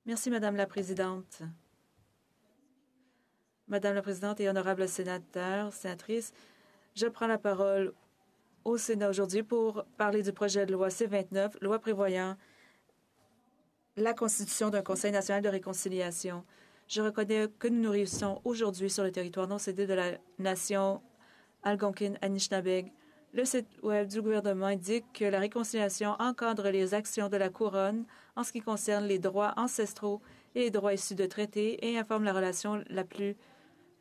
Merci, Madame la Présidente. Madame la Présidente et honorables sénateurs, sénatrices, je prends la parole au Sénat aujourd'hui pour parler du projet de loi C-29, loi prévoyant la constitution d'un Conseil national de réconciliation. Je reconnais que nous nous réunissons aujourd'hui sur le territoire non cédé de la nation Algonquin-Anishinaabe. Le site web du gouvernement indique que la réconciliation encadre les actions de la Couronne en ce qui concerne les droits ancestraux et les droits issus de traités et informe la relation la plus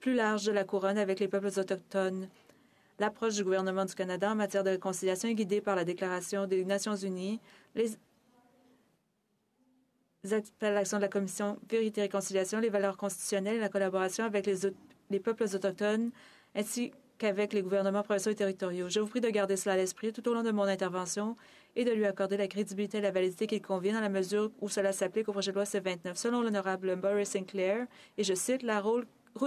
large de la Couronne avec les peuples autochtones. L'approche du gouvernement du Canada en matière de réconciliation est guidée par la Déclaration des Nations unies, les appellations de la Commission Vérité et Réconciliation, les valeurs constitutionnelles et la collaboration avec les peuples autochtones, ainsi qu'avec les gouvernements provinciaux et territoriaux. Je vous prie de garder cela à l'esprit tout au long de mon intervention et de lui accorder la crédibilité et la validité qu'il convient dans la mesure où cela s'applique au projet de loi C-29. Selon l'honorable Murray Sinclair, et je cite, « La route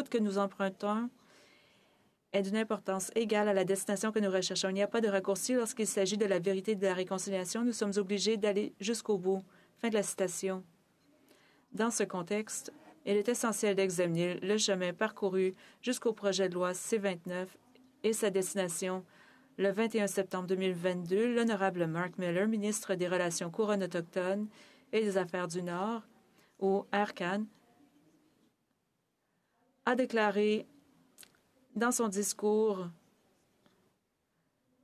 que nous empruntons est d'une importance égale à la destination que nous recherchons. Il n'y a pas de raccourci lorsqu'il s'agit de la vérité et de la réconciliation. Nous sommes obligés d'aller jusqu'au bout. » Fin de la citation. Dans ce contexte, il est essentiel d'examiner le chemin parcouru jusqu'au projet de loi C-29 et sa destination. Le 21 septembre 2022, l'honorable Mark Miller, ministre des Relations couronnes autochtones et des Affaires du Nord, ou ARCAN, a déclaré dans son discours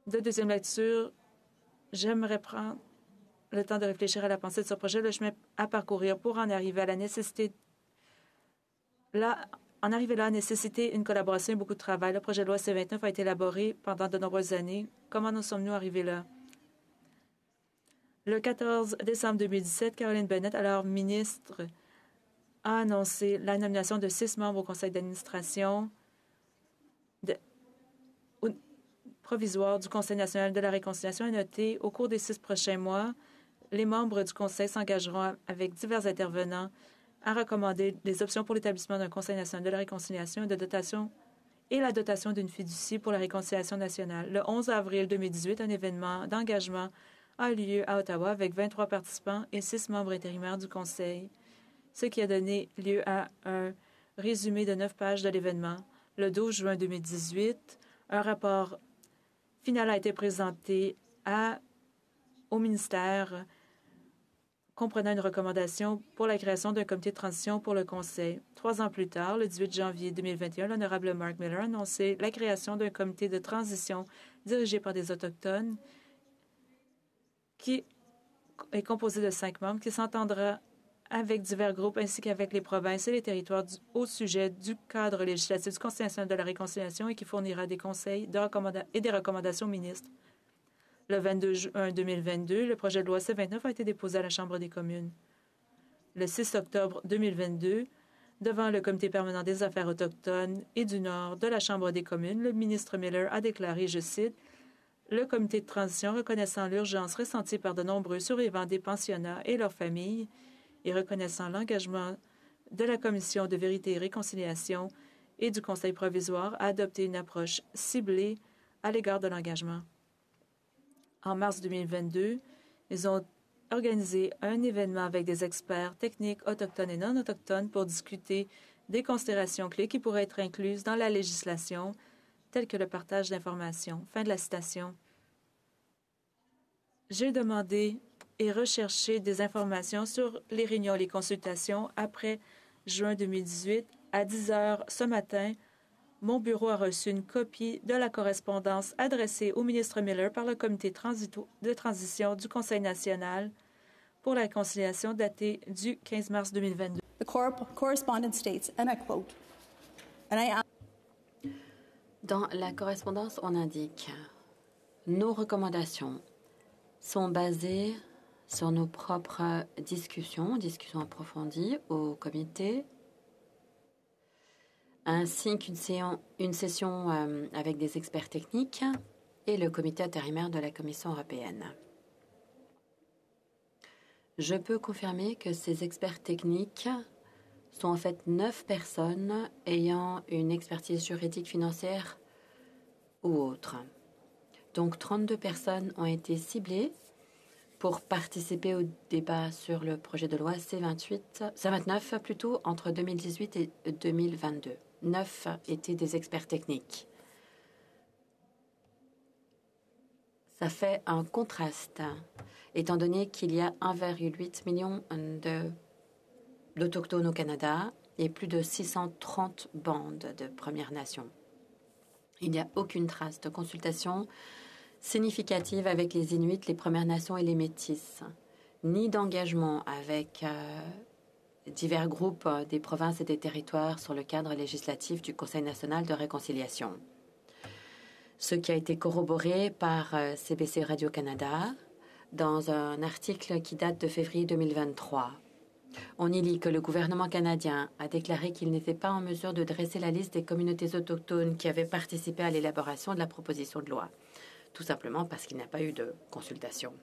de deuxième lecture, « J'aimerais prendre le temps de réfléchir à la pensée de ce projet, le chemin à parcourir pour en arriver à la nécessité. En arriver là a nécessité une collaboration et beaucoup de travail. Le projet de loi C-29 a été élaboré pendant de nombreuses années. Comment nous sommes-nous arrivés là? Le 14 décembre 2017, Caroline Bennett, alors ministre, a annoncé la nomination de 6 membres au conseil d'administration provisoire du Conseil national de la réconciliation. Et noté, au cours des 6 prochains mois, les membres du Conseil s'engageront avec divers intervenants à recommander des options pour l'établissement d'un Conseil national de la réconciliation et la dotation d'une fiducie pour la réconciliation nationale. Le 11 avril 2018, un événement d'engagement a eu lieu à Ottawa avec 23 participants et 6 membres intérimaires du Conseil, ce qui a donné lieu à un résumé de 9 pages de l'événement. Le 12 juin 2018, un rapport final a été présenté au ministère comprenant une recommandation pour la création d'un comité de transition pour le Conseil. 3 ans plus tard, le 18 janvier 2021, l'honorable Mark Miller a annoncé la création d'un comité de transition dirigé par des Autochtones qui est composé de 5 membres qui s'entendra avec divers groupes ainsi qu'avec les provinces et les territoires au sujet du cadre législatif du Conseil national de la réconciliation et qui fournira des conseils et des recommandations aux ministres. Le 22 juin 2022, le projet de loi C-29 a été déposé à la Chambre des communes. Le 6 octobre 2022, devant le Comité permanent des affaires autochtones et du Nord de la Chambre des communes, le ministre Miller a déclaré, je cite, « Le comité de transition reconnaissant l'urgence ressentie par de nombreux survivants des pensionnats et leurs familles et reconnaissant l'engagement de la Commission de vérité et réconciliation et du Conseil provisoire à adopter une approche ciblée à l'égard de l'engagement. » En mars 2022, ils ont organisé un événement avec des experts techniques autochtones et non autochtones pour discuter des considérations clés qui pourraient être incluses dans la législation, telles que le partage d'informations. Fin de la citation. J'ai demandé et recherché des informations sur les réunions et les consultations après juin 2018. À 10 heures ce matin, mon bureau a reçu une copie de la correspondance adressée au ministre Miller par le comité de transition du Conseil national pour la réconciliation datée du 15 mars 2022. The correspondence states, and I quote, Dans la correspondance, on indique « Nos recommandations sont basées sur nos propres discussions approfondies au comité, ainsi qu'une session avec des experts techniques et le comité intérimaire de la Commission européenne. Je peux confirmer que ces experts techniques sont en fait 9 personnes ayant une expertise juridique, financière ou autre. Donc 32 personnes ont été ciblées pour participer au débat sur le projet de loi C29 plutôt, entre 2018 et 2022. 9 étaient des experts techniques. Ça fait un contraste, étant donné qu'il y a 1,8 million d'Autochtones au Canada et plus de 630 bandes de Premières Nations. Il n'y a aucune trace de consultation significative avec les Inuits, les Premières Nations et les Métis, ni d'engagement avec divers groupes des provinces et des territoires sur le cadre législatif du Conseil national de réconciliation. Ce qui a été corroboré par CBC Radio-Canada dans un article qui date de février 2023. On y lit que le gouvernement canadien a déclaré qu'il n'était pas en mesure de dresser la liste des communautés autochtones qui avaient participé à l'élaboration de la proposition de loi, tout simplement parce qu'il n'y a pas eu de consultation.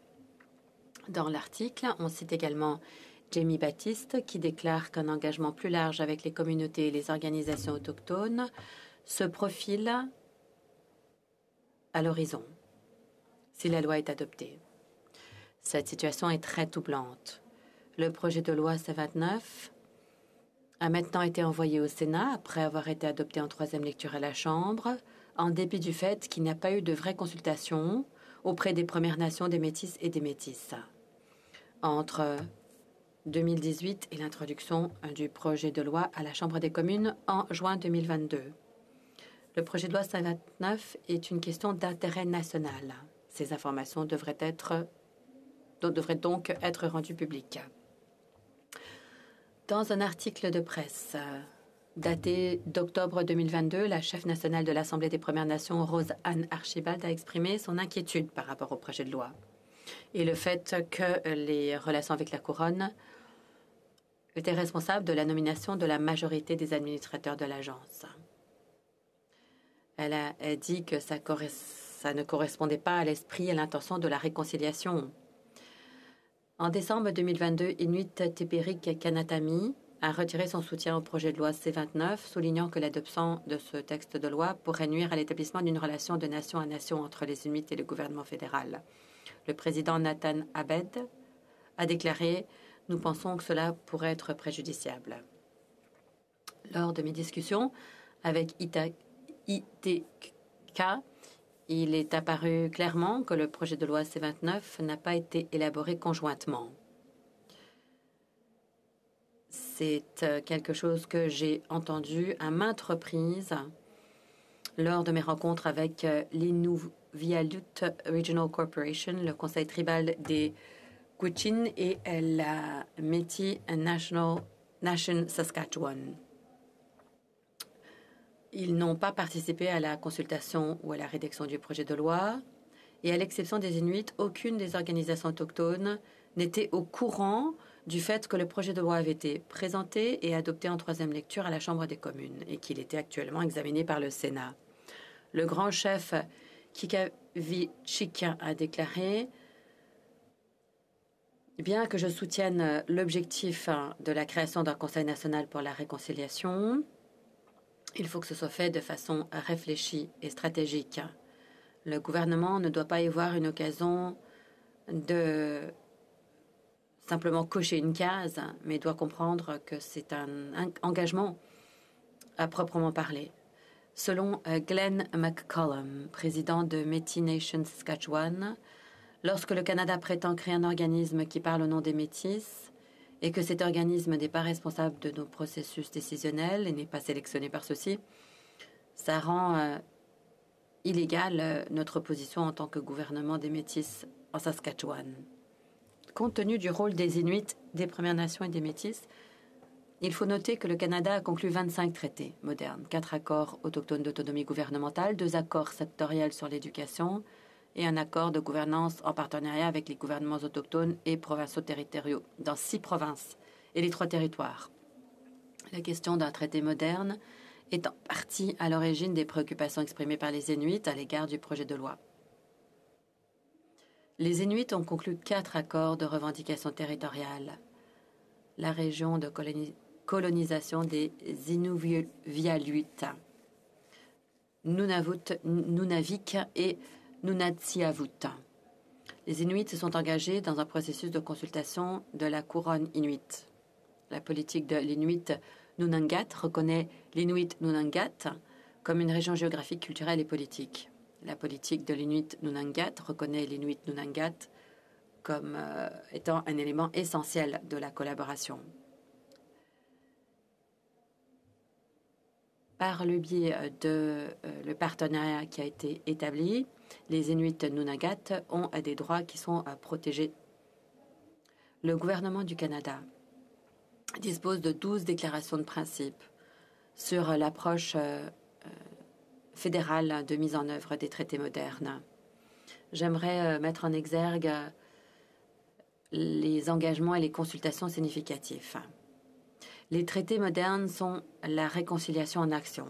Dans l'article, on cite également Jamie Baptiste qui déclare qu'un engagement plus large avec les communautés et les organisations autochtones se profile à l'horizon si la loi est adoptée. Cette situation est très troublante. Le projet de loi C29 a maintenant été envoyé au Sénat après avoir été adopté en troisième lecture à la Chambre, en dépit du fait qu'il n'y a pas eu de vraie consultation auprès des Premières Nations, des Métis et des Métisses. Entre 2018 et l'introduction du projet de loi à la Chambre des communes en juin 2022. Le projet de loi C29 est une question d'intérêt national. Ces informations devraient donc être rendues publiques. Dans un article de presse daté d'octobre 2022, la chef nationale de l'Assemblée des Premières Nations, Rose-Anne Archibald, a exprimé son inquiétude par rapport au projet de loi et le fait que les relations avec la Couronne étaient responsables de la nomination de la majorité des administrateurs de l'agence. Elle a dit que ça ne correspondait pas à l'esprit et à l'intention de la réconciliation. En décembre 2022, Inuit Tepirik Kanatami a retiré son soutien au projet de loi C29, soulignant que l'adoption de ce texte de loi pourrait nuire à l'établissement d'une relation de nation à nation entre les Inuits et le gouvernement fédéral. Le président Nathan Abed a déclaré « Nous pensons que cela pourrait être préjudiciable ». Lors de mes discussions avec ITK, il est apparu clairement que le projet de loi C29 n'a pas été élaboré conjointement. C'est quelque chose que j'ai entendu à maintes reprises lors de mes rencontres avec l'Inuvialut Regional Corporation, le conseil tribal des Gwich'in et la Métis Nation Saskatchewan. Ils n'ont pas participé à la consultation ou à la rédaction du projet de loi et à l'exception des Inuits, aucune des organisations autochtones n'était au courant du fait que le projet de loi avait été présenté et adopté en troisième lecture à la Chambre des communes et qu'il était actuellement examiné par le Sénat. Le grand chef Kikavichik a déclaré « Bien que je soutienne l'objectif de la création d'un Conseil national pour la réconciliation, il faut que ce soit fait de façon réfléchie et stratégique. Le gouvernement ne doit pas y voir une occasion de simplement cocher une case, mais doit comprendre que c'est un engagement à proprement parler. » Selon Glenn McCollum, président de Métis Nation Saskatchewan, lorsque le Canada prétend créer un organisme qui parle au nom des Métis et que cet organisme n'est pas responsable de nos processus décisionnels et n'est pas sélectionné par ceux-ci, ça rend illégale notre position en tant que gouvernement des Métis en Saskatchewan. Compte tenu du rôle des Inuits, des Premières Nations et des Métis, il faut noter que le Canada a conclu 25 traités modernes, 4 accords autochtones d'autonomie gouvernementale, 2 accords sectoriels sur l'éducation et un accord de gouvernance en partenariat avec les gouvernements autochtones et provinciaux territoriaux dans 6 provinces et les 3 territoires. La question d'un traité moderne est en partie à l'origine des préoccupations exprimées par les Inuits à l'égard du projet de loi. Les Inuits ont conclu 4 accords de revendication territoriale. La région de colonisation des Inuvialuit, Nunavut, Nunavik et Nunatsiavut. Les Inuits se sont engagés dans un processus de consultation de la couronne inuite. La politique de l'Inuit Nunangat reconnaît l'Inuit Nunangat comme une région géographique, culturelle et politique. La politique de l'Inuit Nunangat reconnaît l'Inuit Nunangat comme étant un élément essentiel de la collaboration. Par le biais de le partenariat qui a été établi, les Inuits Nunangat ont des droits qui sont protégés. Le gouvernement du Canada dispose de 12 déclarations de principe sur l'approche fédérale de mise en œuvre des traités modernes. J'aimerais mettre en exergue les engagements et les consultations significatifs. Les traités modernes sont la réconciliation en action.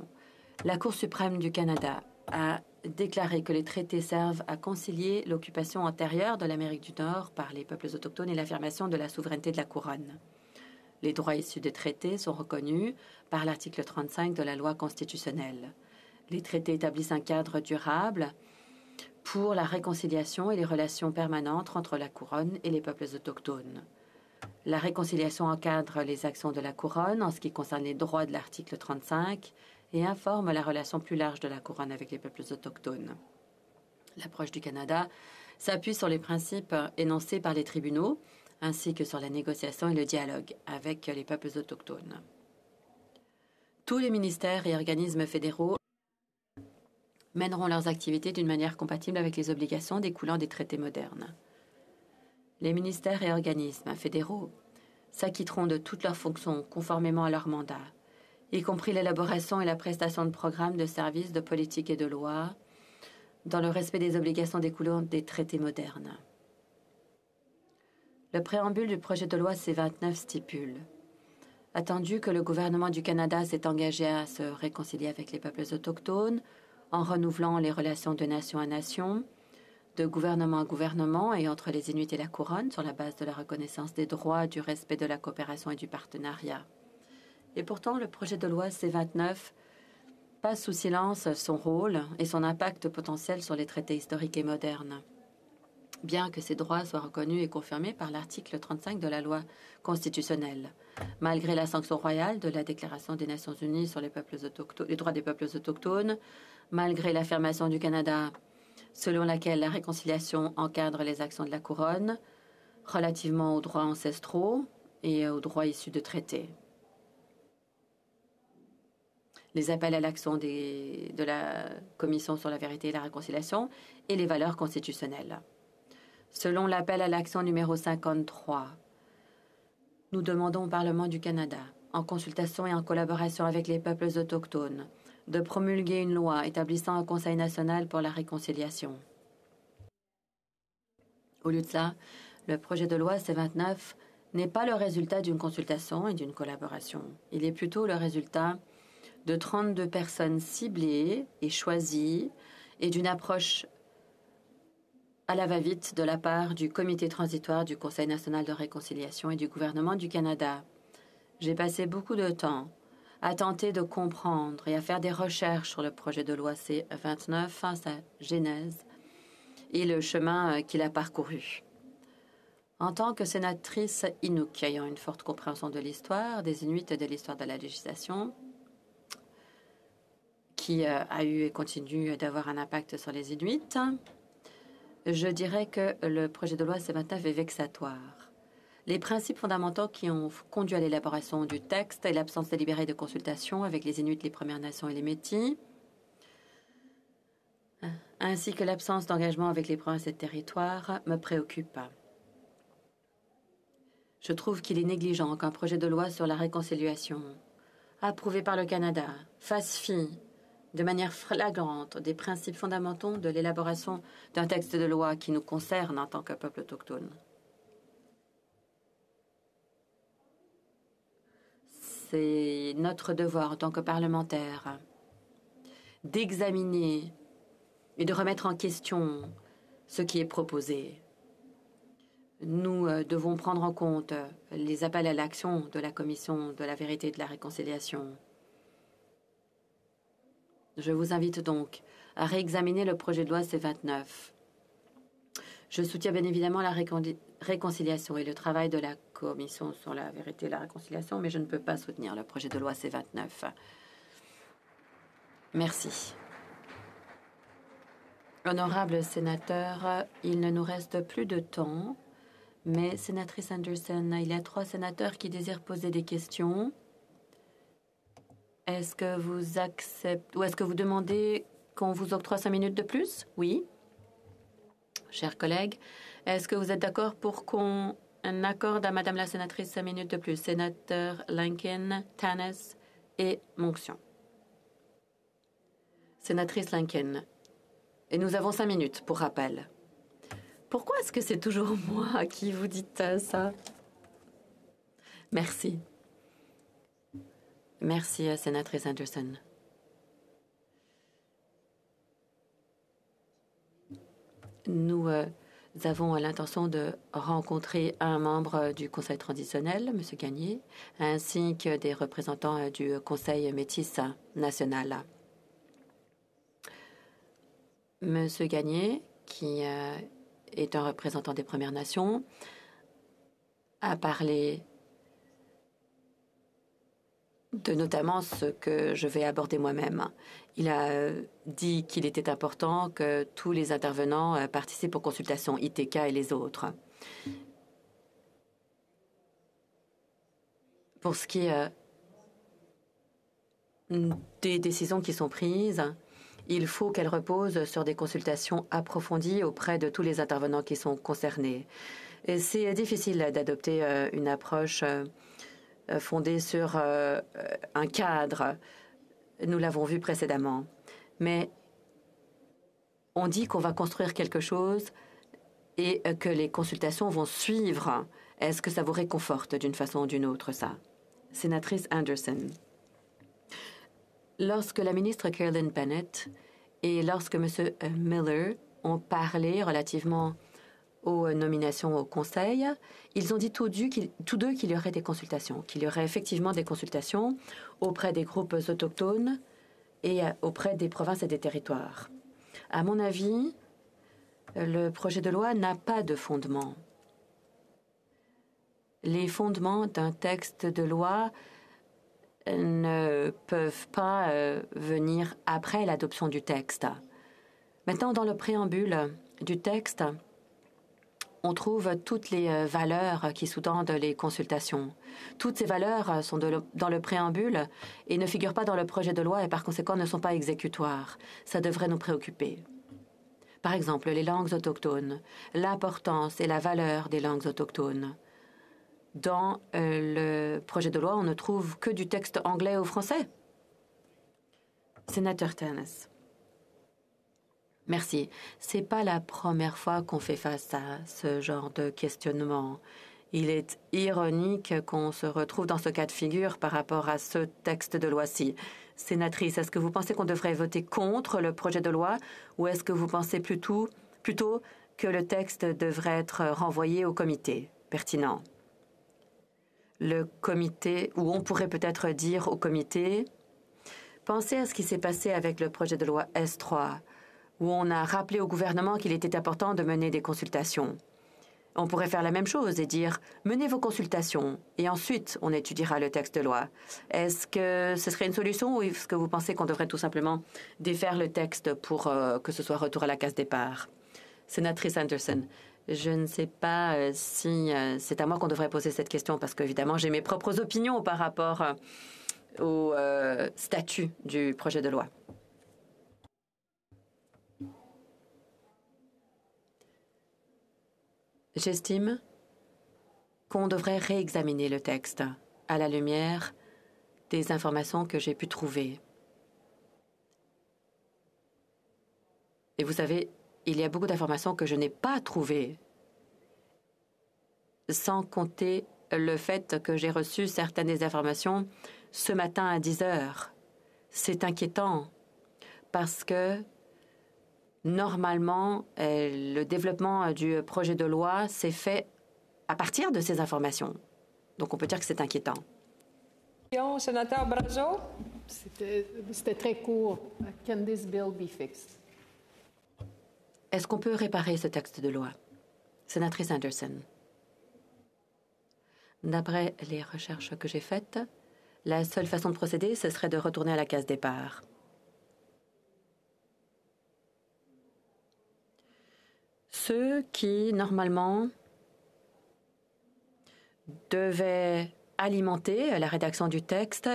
La Cour suprême du Canada a déclaré que les traités servent à concilier l'occupation antérieure de l'Amérique du Nord par les peuples autochtones et l'affirmation de la souveraineté de la couronne. Les droits issus des traités sont reconnus par l'article 35 de la loi constitutionnelle. Les traités établissent un cadre durable pour la réconciliation et les relations permanentes entre la couronne et les peuples autochtones. La réconciliation encadre les actions de la couronne en ce qui concerne les droits de l'article 35 et informe la relation plus large de la couronne avec les peuples autochtones. L'approche du Canada s'appuie sur les principes énoncés par les tribunaux ainsi que sur la négociation et le dialogue avec les peuples autochtones. Tous les ministères et organismes fédéraux mèneront leurs activités d'une manière compatible avec les obligations découlant des traités modernes. Les ministères et organismes fédéraux s'acquitteront de toutes leurs fonctions conformément à leur mandat, y compris l'élaboration et la prestation de programmes de services, de politique et de lois, dans le respect des obligations découlant des traités modernes. Le préambule du projet de loi C-29 stipule « Attendu que le gouvernement du Canada s'est engagé à se réconcilier avec les peuples autochtones en renouvelant les relations de nation à nation, de gouvernement à gouvernement et entre les Inuits et la couronne sur la base de la reconnaissance des droits, du respect de la coopération et du partenariat. » Et pourtant, le projet de loi C-29 passe sous silence son rôle et son impact potentiel sur les traités historiques et modernes. Bien que ces droits soient reconnus et confirmés par l'article 35 de la loi constitutionnelle, malgré la sanction royale de la Déclaration des Nations unies sur les droits des peuples autochtones, malgré l'affirmation du Canada selon laquelle la réconciliation encadre les actions de la couronne relativement aux droits ancestraux et aux droits issus de traités. Les appels à l'action de la Commission sur la vérité et la réconciliation et les valeurs constitutionnelles. Selon l'appel à l'action numéro 53, nous demandons au Parlement du Canada, en consultation et en collaboration avec les peuples autochtones, de promulguer une loi établissant un Conseil national pour la réconciliation. Au lieu de cela, le projet de loi C-29 n'est pas le résultat d'une consultation et d'une collaboration. Il est plutôt le résultat de 32 personnes ciblées et choisies et d'une approche à la va-vite de la part du Comité transitoire du Conseil national de réconciliation et du gouvernement du Canada. J'ai passé beaucoup de temps à tenter de comprendre et à faire des recherches sur le projet de loi C-29, sa genèse et le chemin qu'il a parcouru. En tant que sénatrice Inuk, ayant une forte compréhension de l'histoire des Inuits et de l'histoire de la législation, qui a eu et continue d'avoir un impact sur les Inuits, je dirais que le projet de loi C-29 est vexatoire. Les principes fondamentaux qui ont conduit à l'élaboration du texte et l'absence délibérée de consultation avec les Inuits, les Premières Nations et les Métis, ainsi que l'absence d'engagement avec les provinces et territoires, me préoccupent. Je trouve qu'il est négligent qu'un projet de loi sur la réconciliation, approuvé par le Canada, fasse fi de manière flagrante des principes fondamentaux de l'élaboration d'un texte de loi qui nous concerne en tant que peuple autochtone. C'est notre devoir en tant que parlementaires d'examiner et de remettre en question ce qui est proposé. Nous devons prendre en compte les appels à l'action de la Commission de la vérité et de la réconciliation. Je vous invite donc à réexaminer le projet de loi C-29. Je soutiens bien évidemment la réconciliation et le travail de la Commission sur la vérité et la réconciliation, mais je ne peux pas soutenir le projet de loi C-29. Merci. Honorables sénateurs, il ne nous reste plus de temps, mais sénatrice Anderson, il y a 3 sénateurs qui désirent poser des questions. Est-ce que vous acceptez ou est-ce que vous demandez qu'on vous octroie 5 minutes de plus? Oui. Chers collègues, est-ce que vous êtes d'accord pour qu'on accorde à Madame la sénatrice 5 minutes de plus? Sénateur Lincoln, Tanis et Monction. Sénatrice Lincoln. Et nous avons 5 minutes pour rappel. Pourquoi est-ce que c'est toujours moi qui vous dites ça? Merci. Merci, sénatrice Anderson. Nous avons l'intention de rencontrer un membre du Conseil traditionnel, M. Gagné, ainsi que des représentants du Conseil métis national. M. Gagné, qui est un représentant des Premières Nations, a parlé de notamment ce que je vais aborder moi-même. Il a dit qu'il était important que tous les intervenants participent aux consultations ITK et les autres. Pour ce qui est des décisions qui sont prises, il faut qu'elles reposent sur des consultations approfondies auprès de tous les intervenants qui sont concernés. Et c'est difficile d'adopter une approche fondée sur un cadre. Nous l'avons vu précédemment. Mais on dit qu'on va construire quelque chose et que les consultations vont suivre. Est-ce que ça vous réconforte d'une façon ou d'une autre, ça? Sénatrice Anderson. Lorsque la ministre Carolyn Bennett et lorsque M. Miller ont parlé relativement aux nominations au Conseil, ils ont dit tous deux qu'il y aurait des consultations, qu'il y aurait effectivement des consultations auprès des groupes autochtones et auprès des provinces et des territoires. À mon avis, le projet de loi n'a pas de fondement. Les fondements d'un texte de loi ne peuvent pas venir après l'adoption du texte. Maintenant, dans le préambule du texte, on trouve toutes les valeurs qui sous-tendent les consultations. Toutes ces valeurs sont dans le préambule et ne figurent pas dans le projet de loi et par conséquent ne sont pas exécutoires. Ça devrait nous préoccuper. Par exemple, les langues autochtones, l'importance et la valeur des langues autochtones. Dans le projet de loi, on ne trouve que du texte anglais ou français. Sénateur Tanis. Merci. C'est pas la première fois qu'on fait face à ce genre de questionnement. Il est ironique qu'on se retrouve dans ce cas de figure par rapport à ce texte de loi-ci. Sénatrice, est-ce que vous pensez qu'on devrait voter contre le projet de loi ou est-ce que vous pensez plutôt que le texte devrait être renvoyé au comité pertinent? Le comité, ou on pourrait peut-être dire au comité, pensez à ce qui s'est passé avec le projet de loi S3, où on a rappelé au gouvernement qu'il était important de mener des consultations. On pourrait faire la même chose et dire « menez vos consultations et ensuite on étudiera le texte de loi ». Est-ce que ce serait une solution ou est-ce que vous pensez qu'on devrait tout simplement défaire le texte pour que ce soit retour à la case départ? Sénatrice Anderson, je ne sais pas si c'est à moi qu'on devrait poser cette question parce qu'évidemment j'ai mes propres opinions par rapport au statut du projet de loi. J'estime qu'on devrait réexaminer le texte à la lumière des informations que j'ai pu trouver. Et vous savez, il y a beaucoup d'informations que je n'ai pas trouvées, sans compter le fait que j'ai reçu certaines des informations ce matin à 10 heures. C'est inquiétant parce que normalement, le développement du projet de loi s'est fait à partir de ces informations. Donc, on peut dire que c'est inquiétant. Sénateur Brazo. C'était très court. Can this bill be fixed? Est-ce qu'on peut réparer ce texte de loi? Sénatrice Anderson. D'après les recherches que j'ai faites, la seule façon de procéder, ce serait de retourner à la case départ. Ceux qui, normalement, devaient alimenter la rédaction du texte,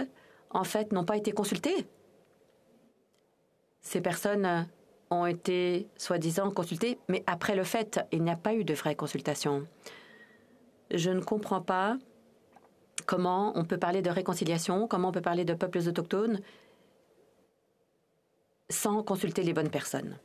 en fait, n'ont pas été consultés. Ces personnes ont été, soi-disant, consultées, mais après le fait, il n'y a pas eu de vraie consultation. Je ne comprends pas comment on peut parler de réconciliation, comment on peut parler de peuples autochtones sans consulter les bonnes personnes.